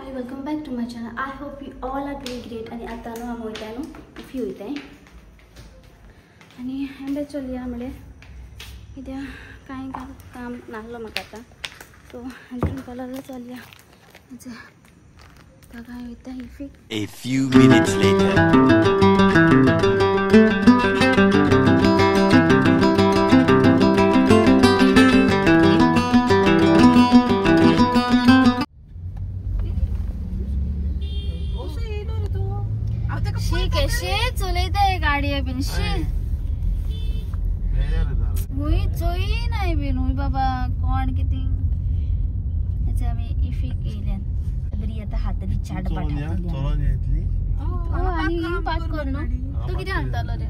Hi welcome back to my channel. I hope you all are doing great. आणि आता न्हू आमी वयताय न्हू इफ यू वयताय आनी एंड चलया म्हणजे कित्याक कांय काम नासलो म्हाका आतां सो आनी कलर चलया काय वयता इफीक. A few minutes later. चलयताय गाडये बीन शी हुई चोई नाही बीन हुई बाबा कोण किती याचे आम्ही इफीक येयल्यान बरी आता हाताली चाट बाट हातली आणि पास कर न्हू तू किती हाडटालो रे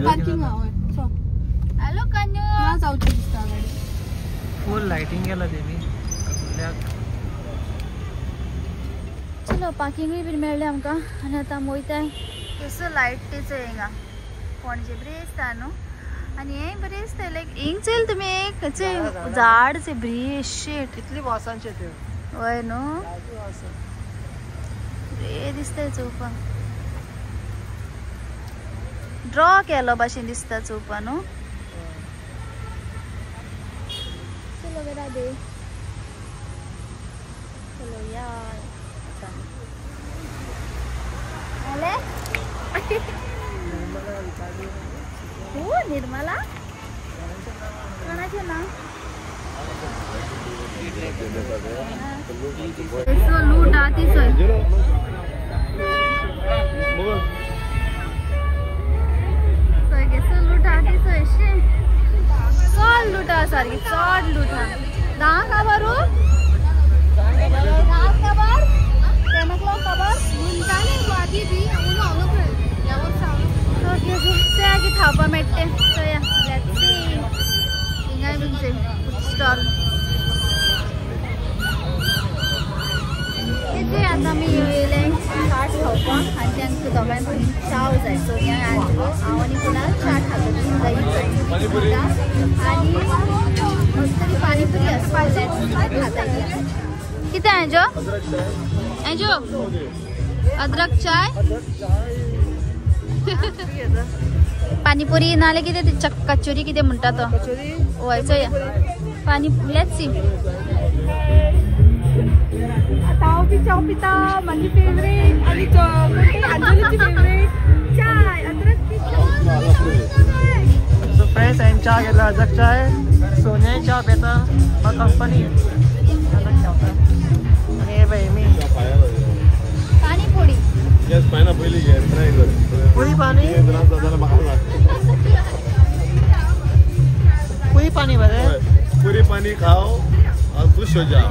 पार्किंग हॅलो कन्या ना जावची दिसता गाडी फुल लाइटिंग केला तेणी चलो पार्किंगूय बीन मेळ्ळें आमकां आनी आतां आमी वयताय कसो लायट तेचो हिंगा पणजे बरें दिसता न्हू आनी हें बरें दिसता लायक हिंग चल तुमी एक झाड से बरी शेट कितली वासांचे ते हय न्हू बरें दिसता चोवपाक ड्रॉ केलो भाशेन दिसता चोवपाक न्हू. चलो बेटा दे चलो यार आले हो निर्मला कोणाचे नाव लूट आती सोय लूट आती सोय चल लुटा सारखी चड लुटा धा खबर खबर तेमकलो खबर आगी थावपा मेळटे सो या लेट्स सी हिंगाय बीन स्टॉल इथे आता मी येयले चाट खावपाक आनी तांकां दोगांय भयणी चाव जाय सो ह्या हांव आनी कुणाल चाट खातो आनी पानीपुरी आसपा जाय खाता कितें एंजो एंजो अदरक चाय पानीपुरी नाले कितें कचोरी कितें म्हणटा तो हय चोया पानी लेट्स सी. हांव बी चाव पिता माझी फेवरेट आनी आंजलीची फेवरेट चाय अदरक सो फ्रेंड्स हांवें चा घेतला अदरक चाय सोनिया चा पिता म्हाका कंपनी अदरक चावता आनी हे पळय मी पानीपुरी यस पाना पयली घे ट्राय कर पुरी पानी पुरी पानी बरें पूरी पानी खाओ और खुश हो जाओ.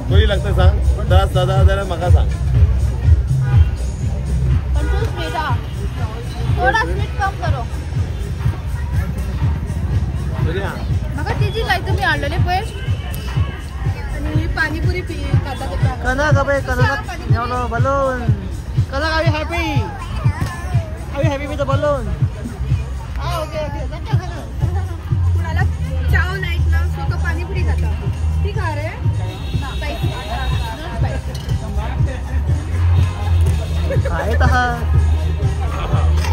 कोई लगता सांग त्रास जाता जाल्यार म्हाका सांग. पण तू स्वीट आ थोड़ा स्वीट कम करो म्हाका तिजी लायक तुमी हाडलेले पळय आणि पाणीपुरी खाता ते कनक अबे कनक नो balloon Kanak are you happy with the balloon okay कुणाला चाव नाहीत ना सो तो पाणीपुरी खाता ती खा रे खाय तहा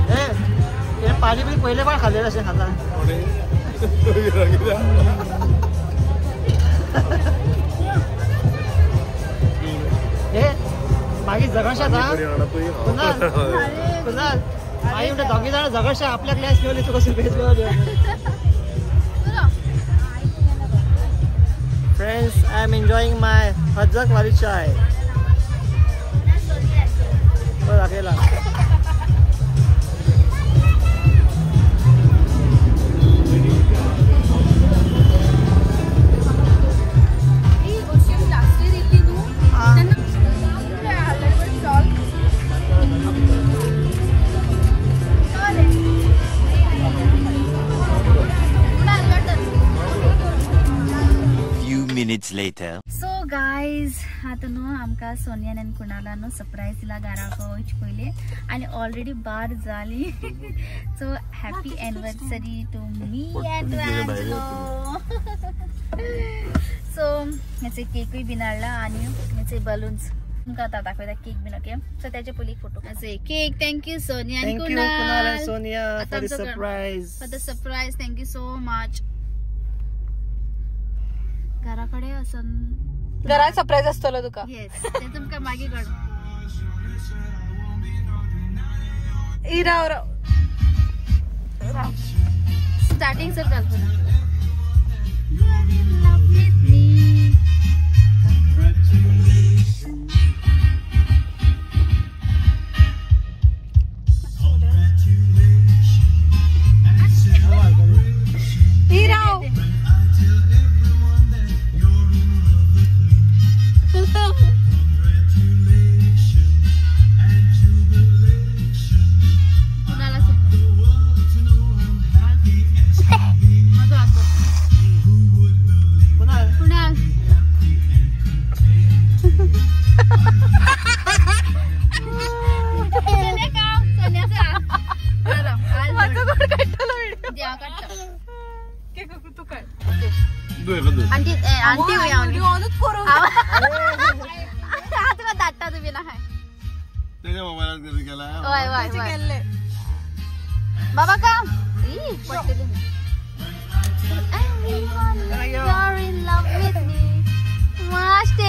हे पाणीपुरी पहिले पण खाल्लेलं असे खाता हे मागी जगणशा कुणाल आई म्हणते दोघी जण जगणशा आपल्या क्लास घेऊन येतो कसं भेज friends I am enjoying my हजक वाली चाय अकेला Minutes later. So guys, आता न्हू आमकां सोनियान आनी कुणालान सरप्राईज दिला घरा वयचे पयलीं आनी ऑलरेडी बार जाली. So happy anniversary to me and so याचे केकूय बीन हाडला आणि याचे बलून्स तुमकां आतां दाखयता केक बीन. ओके सो त्याचे पयलीं फोटो. याचे केक थँक्यू सोनिया आणि Kunal and Sonia for the surprise. For the surprise. Thank you so much. घराकडे असं घरात सरप्राईज असतो तुका. येस ते तुमकां मागीर कळना. राव स्टार्टिंग सर कल्पना. धाडटा तुम्ही ना बाबा का पडटली. You're in love with me. Must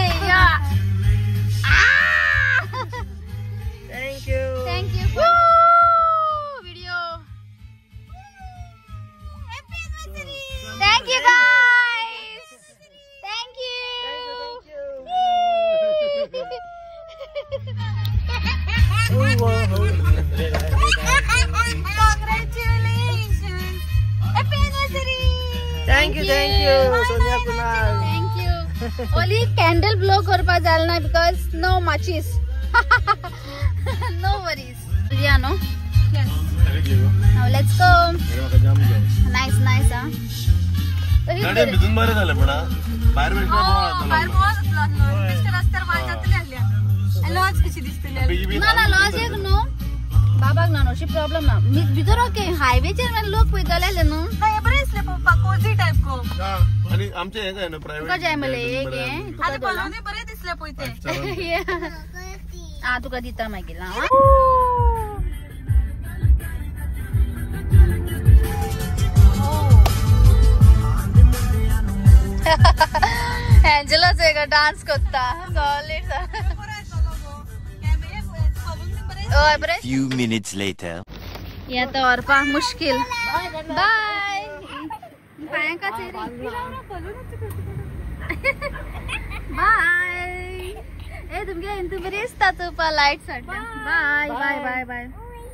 Thank you. Thank you. Woo! Video. Happy anniversary. Thank you guys. Thank you. Congratulations. Happy anniversary. Thank you. Sonia Kunal. Thank you. Only candle blow करपा जाल ना because no matches. No worries. Yeah, no? Yes. Now let's go. Nice, huh? भितून बरं झालं पण बाहेर laws कशी दिसते ना लॉज एक नो बाबाक ना अशी प्रॉब्लेम ना मी भितर ओके हायवेचेर मागीर लोक पळयतले न्हू. नाही बरे दिसले पप्पा कोजी टाइप को. आणि आमचे हे काय ना प्रायव्हेट तुका जाय मले एक हे आधी बोलवणे बरे दिसले पळयते. आ तुका दिता मागीर हां. एंजेलाच एक डान्स करता सॉलिड. Few minutes later. या तो औरपा मुश्किल. बाय पायांका चेरी बाय. ए तुमगे इंतू बरी दिसता तू पा लाईट साठी. Bye bye bye bye.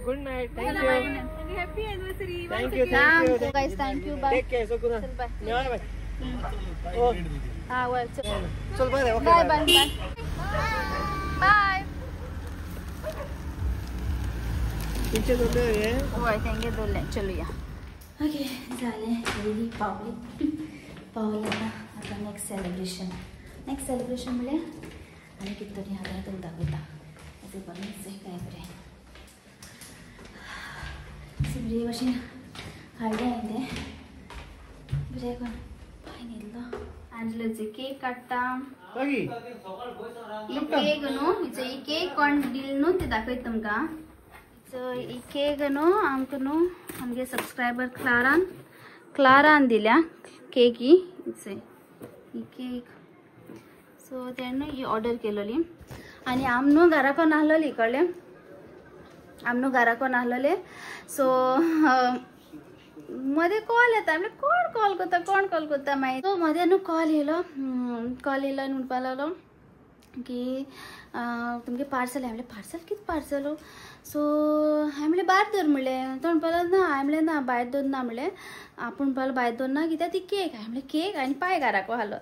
Good night. Thank you. Happy anniversary. Thank you. Guys thank you. Bye. Take care. So Kunal. चल बाय. Bye. Oh. हा वर चल. चल bye. Okay. Bye bye bye bye. पीछे दोले ये. होय थँक्यू दोले. चलो या. ओके झाले रेडी पावले आता नेक्स्ट सेलिब्रेशन म्हणले आणि कितरी हांगा तुका दाखयता. अशें बरें काय बरें बरे भशेन हाडले हांवें तें बरें करून पांय न्हिदलो. आंजलोचे केक काडटा. Pagi. ही केक न्हू ही केक कोण दिली न्हू ते दाखयता तुमकां. सो ही केक न्हू आमकां न्हू आमगे सबस्क्रायबर क्लारान दिल्या केक ही केक. सो तेणें ही ऑर्डर केलोली आनी आम न्हू घरा कोण आहलोली कळ्ळें. आम न्हू घरा कोण आहलोले. सो मदें कॉल येता कोण कॉल करता मागीर. सो मदें न्हू कॉल येयलो आनी म्हणपा लागलो की तुमगे पार्सल हांवें पार्सल कितें पार्सल. सो हांवें भायर दवर म्हणलें. तो म्हणपालो ना हांवें ना भायर दवर ना म्हणलें. आपूण म्हणपालो भायर दवर ना कित्याक ती केक हांवें केक आनी पांय घराको आहलो.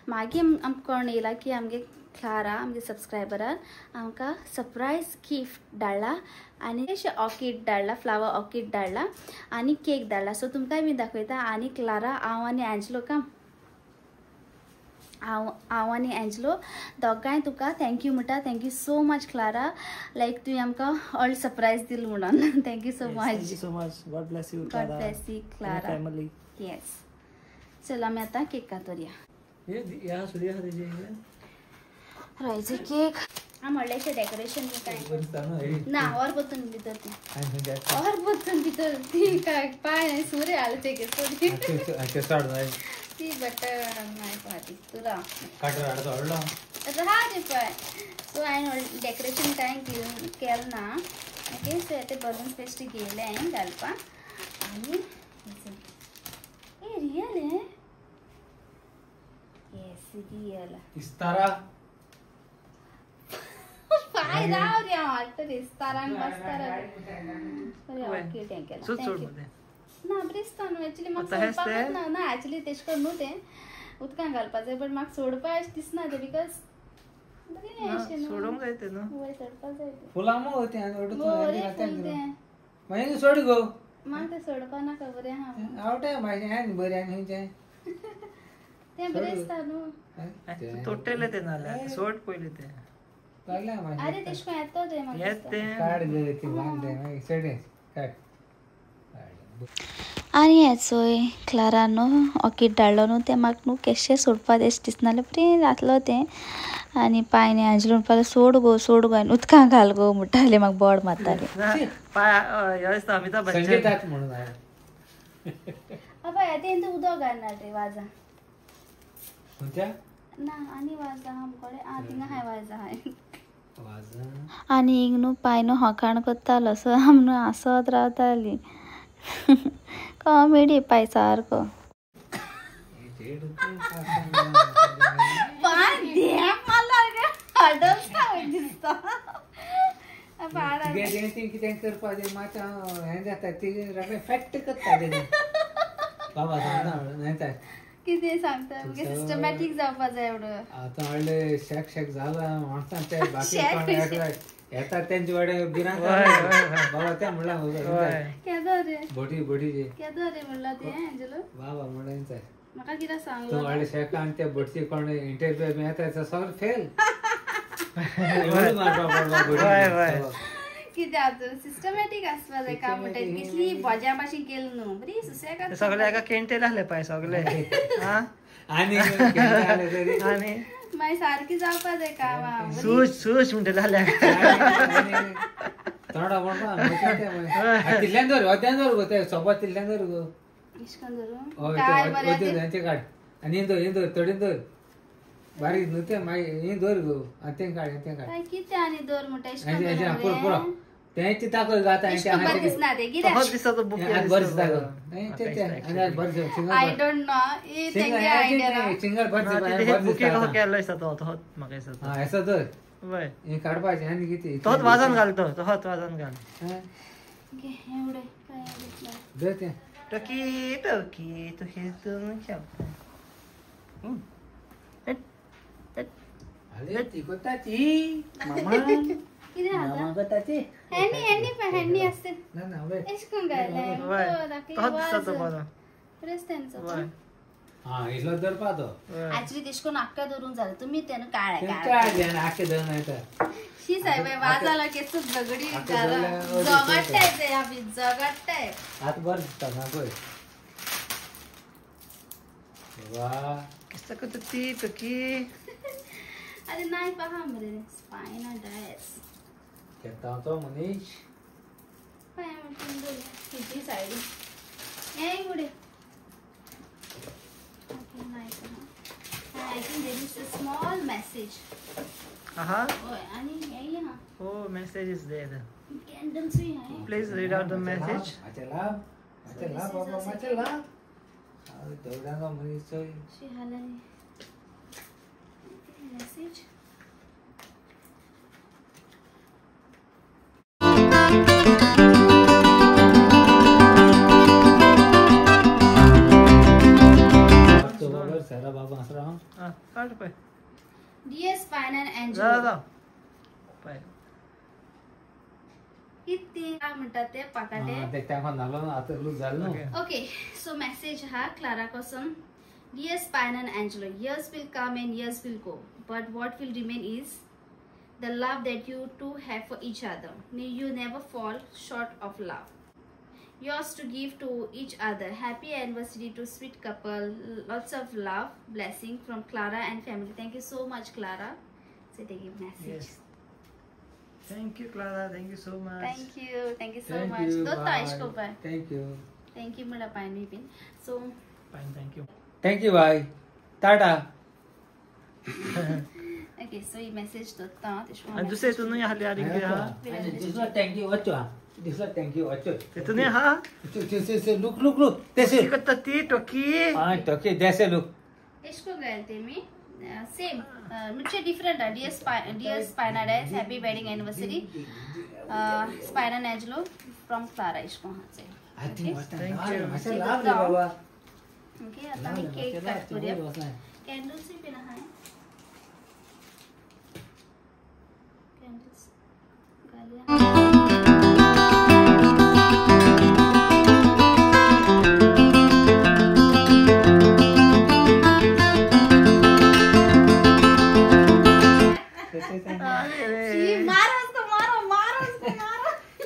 मागीर आमकां कळून येयला की आमगे क्लारा आमगे सबस्क्रायबरान आमकां सरप्रायज गिफ्ट धाडला आनी अशें ऑर्कीड धाडला फ्लावर ऑर्कीड धाडला आनी केक धाडला. सो तुमकांय बी दाखयता. आनी क्लारा हांव आनी एंजलो हांव आनी एंजलो दोगांय तुका थँक्यू म्हणटा. थँक्यू सो मच क्लारा लायक तुवें आमकां ऑल सरप्रायज दिलो म्हणून. Thank you so much. Thank you so much. God bless you. God bless you Clara. Family. Yes चल आमी आतां केक कातोरया. या सूर्य हरेजे राहायचे केक म्हणल्याचे डेकोरेशन काय ना और बतून भितर ती और बतून भितर ती काय पाय नाही सूर्य आले ते ती बटर नाही पाहती तुला राहा ते पाय सो हांवें डेकोरेशन काय केलं ना ओके सो ते बलून पेस्ट्री गेले हांवें घालपाक आनी रियल है येस रियल इस्तारा पाय राव रे वाटतं इस्तारान बसतारा अरे ओके थँक्यू ना ब्रिस्तान एक्चुअली म्हाका सोडपाक ना एक्चुअली तेश करून न्हू तें उदकान घालपाचें बट म्हाका सोडपा अशें दिसना तें बिकॉज बरी नाही अशें सोडूंक जाय तें न्हू वय सोडपाक जाय तें फुलां मग होते आनी ओडून बरें फूल तें मागीर सोड गो म्हाका तें सोडपा नाका बरें आहा आवडटा म्हाजें आनी बरें आनी खंयचें तें बरें दिसता न्हू तोडटले ते नाल्यार सोड पयलीं तें अरे तेश कोन येतो तें म्हाका दिसता काड गे ती बांदले मागीर सोडे काड आनी हेचोय क्लारा न्हू ऑर्कीड धाडलो न्हू तें म्हाका न्हू केशें सोडपा तेश दिसनालें बरें जातलो तें आनी पांय न्ही आंजलो म्हणपाक सोड गो आनी उदकां घाल गो म्हणटाले म्हाका बोड मारताले पाय अमिताभ बच्चन म्हणून अबा तें उदक घालना रे वाजा खंयच्या ना आनी वाजा आहा मुकोडे थिंगा हाय वाजा हाय आनी हिंग न्हू पांय न्हू होकाण करतालो सो आम न्हू आसत रावताली कॉमेडी पांय सारको पांय देम मारला रे हडलता दिसता कितें करपा तें मातशें हें जाता ती फॅक्ट करता तें बाबा सांगता कितें सांगता मुगे सिस्टमॅटिक जावपा जाय एवढं आतां व्हडलें शेक जाला माणसां ते बाकी येता तेंचे वाडे गिरांक बाबा तें म्हणलां केदो रे बोटी केदो रे म्हणला तें एंजलो बाबा म्हणून म्हाका कितें सांग तूं व्हडलें शेक आनी ते बोटची कोण इंटरव्यू बी येता ते सगळें फेल कितें आतां सिस्टमॅटीक आसपा जाय काम म्हणटा कितली बज्या भाशेन केली न्हू बरी सुसेगाद सगळे एका केंटेल आहले पाय सगळे आनी आनी मागीर सारकी जावपा जाय कामां सूश म्हणटा जाल्या थोडा म्हणपा तितल्यान दवर अद्यान दवर गो ते सोबत तितल्यान दवर गो इश्कन धरून काय बरें तेंचे काड आनी हें दवर थोडीन दवर बारीक न्हू तें मागीर हें दवर गो आनी तें काड काय कितें आनी दवर म्हणटा इश्कन पुरो तेंची ताकद जाता दिसना ते कितें आय डोंट नो ई तेंगे आयडिया सिंगल काडपाचें आनी कितें तोच वाजन घालतो तोच वाजन घाल एवढे काय दिसना दे तें टकी तू हे दोन अरे ती कोता ती मामा कितें मामा कोता ती हेनी असते ना ना वे इश्कन गायले तोच दिसता तो बरो प्रेस तेंचो हां इल्लो दरपा तो ऍक्च्युली दिसकोन आख्या धरून जालें तुमी तेन्ना काळे काळे आखे धरून येता शी साहेब वाजाला केस झगडी जगडटाय ते आमी जगडटाय आतां बरें दिसता ना पळय वा किस्ता करता ती टकी अरे नाही पहा मरे स्पायनल डायस केता तो मनीष पाय म्हणून किती साइड हे गुडे ओके नाही पहा I think there is a small message aha ओय आणि हे ना oh message is there candles भी है please read out the message achela baba achela दौडांगा मनीष शी हालय मेसेज सारा बाबा असरा हां काढ पे डियर स्पाइन एंड एंजल जा पे किती काय म्हणतात ते पाकाटे ते टाइम नालो आता लूज झालं ओके सो मेसेज हा क्लारा कोसम dear spine and angel years will come and years will go but what will remain is the love that you two have for each other. May you never fall short of love. yours to give to each other. Happy anniversary to sweet couple. Lots of love, blessing from Clara and family. Thank you so much, Clara. So they give message. Yes. Thank you, Clara. Thank you so much. Thank you so much. Dota ishko pa. Thank you. Thank you mula pani pin. So Fine, thank you. Thank you, bye. Tata. okay, so ये message Dota. आणि दुसरे तू नाही हल्ली आली की हा This one thank you, Acho. This one thank you, Acho. तू नाही हा Look. That's it. तिकट ती टोकी Okay, that's it, look. इसको गए थे मैं सेम मुझे डिफरेंट है डियर स्पाइनाडेस हैप्पी वेडिंग एनिवर्सरी स्पाइना नेजलो फ्रॉम क्लारा इसको हां से I think what Thank you. I love you, Baba. Okay आता मैं केक कट करूया कैंडल्स भी पिना है कैंडल्स गालिया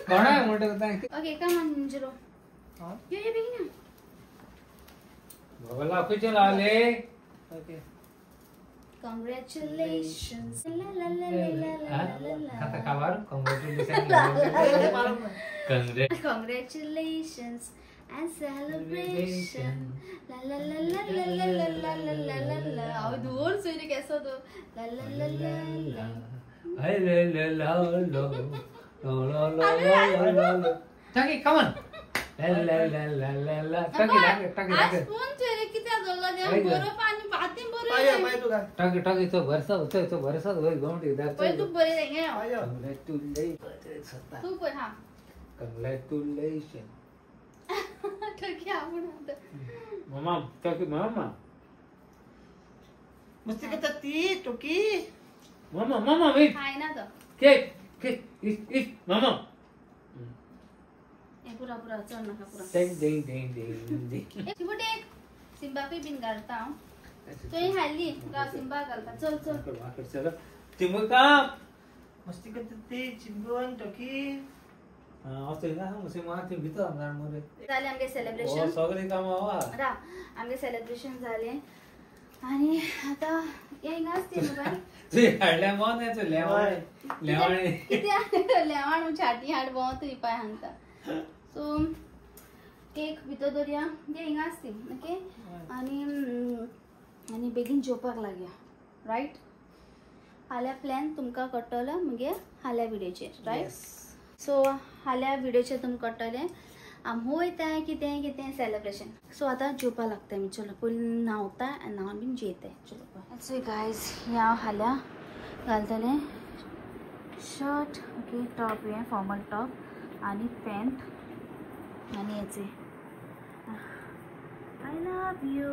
कौन है मोटे बता ओके कम ऑन जीरो ये बिगिन भगला कुछ चला ले okay congratulations la la la la la la kata kabar congratulations congratulations and celebration la la la la la la la la la la la la अब दूर से ये कैसा तो la la la la la hey la la la la la la Taki, come on. La. आज phone तेरे किती दोला दे बरो पाणी पाते बरो पाय तू का टाकी तो भरसा होय गोंडी दार पण तू बरे नाही Congratulations. तू पण हां Congratulations. ठकी आपण आता Mama, Taki mama. मस्ती करता ती टोकी Mama, wait. हाय ना तो Cake. Eat. Mama. हे पूरा चल नका पूरा Ding. एक बुटे एक सिम्बा पे बिन घालता तो ही हाली गा सिम्बा घालता चल Timbul kam. मस्ती करता ती चिंबून टोकी असं ना मुसे माथे भीतर आमदार मोरे झाले आमचे सेलिब्रेशन सगळे काम हवा रा आमचे सेलिब्रेशन झाले आणि आता ये नाचते मग ते हडल्या मॉन आहे तो लेवाणे किती लेवाण छाटी हाड बहुत ही पाय हांगता सो केक भितर दर्या ये हिंगा असते ओके आणि बेगीन जेवपाक लागया राईट हाल्या प्लॅन तुमका कळटलो मगे हाल्या व्हिडिओचेर राईट सो हाल्या व्हिडिओचेर तुमकां कळटलें आम वयताय कितें सेलिब्रेशन सो आतां जेवपा लागता आमी चलो पयलीं न्हांवता आनी न्हांवन बीन जेयताय चलो सो गायज हें हांव हाल्या घालतलें शर्ट ओके टॉप हें फॉर्मल टॉप आनी पॅन्ट आनी हेचे आय लव यू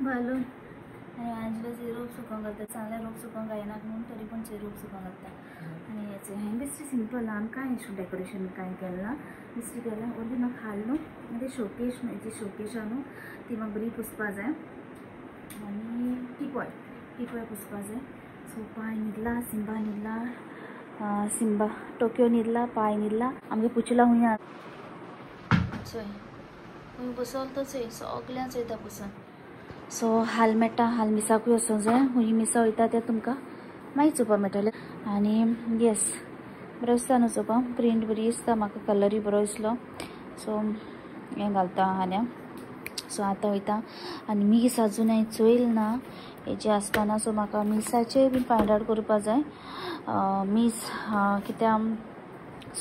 बालून आणि अंजलीचे रोप सुकोवंक घालता चांगले रोप सुकोवंक जायना म्हणून तरी पण ते रोप सुकोवंक घालता आणि हेचे हें बेश्टी सिंपल आमी कांय अशें डेकोरेशन कांय केलें ना बेश्टी केलें ओन्ली म्हाका हाल न्हू आनी ते शोकेश जी शोकेश आहा न्हू ती म्हाका बरी पुसपा जाय आनी टिपॉय पुसपा जाय सो पांय न्हिदला सिंबा टोक्यो न्हिदला पांय न्हिदला आमगे पुचला हुंय चोय हुंय बसोल तो चोय सगळ्यां चोयता पुसन सो हाल मेळटा हाल मिसाकूय वचोंक जाय हुंय मिसा वयता ते तुमकां मागीर चोवपा मेळटलें आनी येस बरो दिसता न्हू चोवपाक प्रिंट बरी दिसता म्हाका कलरूय बरो दिसलो सो हें घालता हाल्या सो आतां वयता आनी मीस आजून हांवें चोयल ना हेजे आसतना सो म्हाका मिसाचेय बीन फायंड आवट करपा जाय मीस कित्याक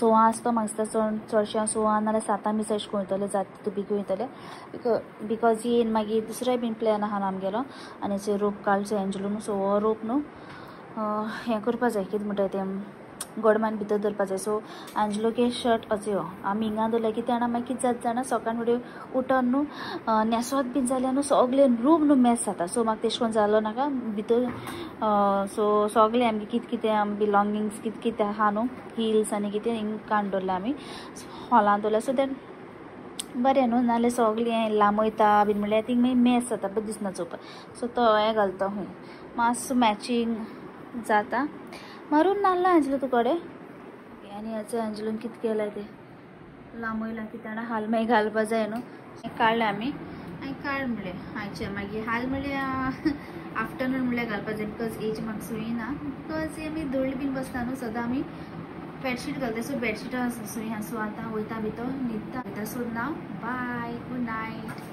16 आसता म्हाका दिसता चडशें 16 नाल्यार 7 मीस अशें करून वयतलें जाता बेगीन वयतलें बिकॉज येन मागीर दुसरोय बीन प्लॅन आहा आमगेलो आनी थंय रोप काडचो एंजलो न्हू सो हो रोप न्हू हें करपा जाय कितें म्हणटा तें गोडमान भितर दवरपा जाय सो एंजलोके शर्ट अचो आमी हिंगा दवरल्या कितें जाणा मागीर कितें जाता जाणा सकाळ फुडें उठोन न्हू न्हेसोत बीन जाल्यार न्हू सगळें रूम न्हू मॅस जाता सो म्हाका तेश कोन्न जालो नाका भितर सो सगळें आमगे कितें बिलोंगिंग्स कितें आहा न्हू हिल्स आनी कितें हिंग काडून दवरल्या आमी हॉलांत दवरल्या सो दॅट बरें न्हू नाल्यार सगळें लांबयता बीन म्हणल्यार थिंग मागीर मॅस जाता बरें दिसना चोवपाक सो तो हें घालता हूंय मातसो मॅचींग जाता मारून नाल्ला एंजलो तूं कडेन आनी हेचो एंजलोन कितें केलां तें लांबयला की ताणा हाल मागीर घालपा जाय न्हू काडले आमी आनी काड म्हणले हांचे मागीर हाल म्हणले आफ्टरनून म्हणल्यार घालपा जाय बिकॉज एज म्हाका सुयना बिकॉज आमी दळी बीन बसता न्हू सदां आमी बेडशीट घालता सो बेडशीटां सुया सो आतां वयता भितर न्हिदता सो नाव बाय गुड नायट.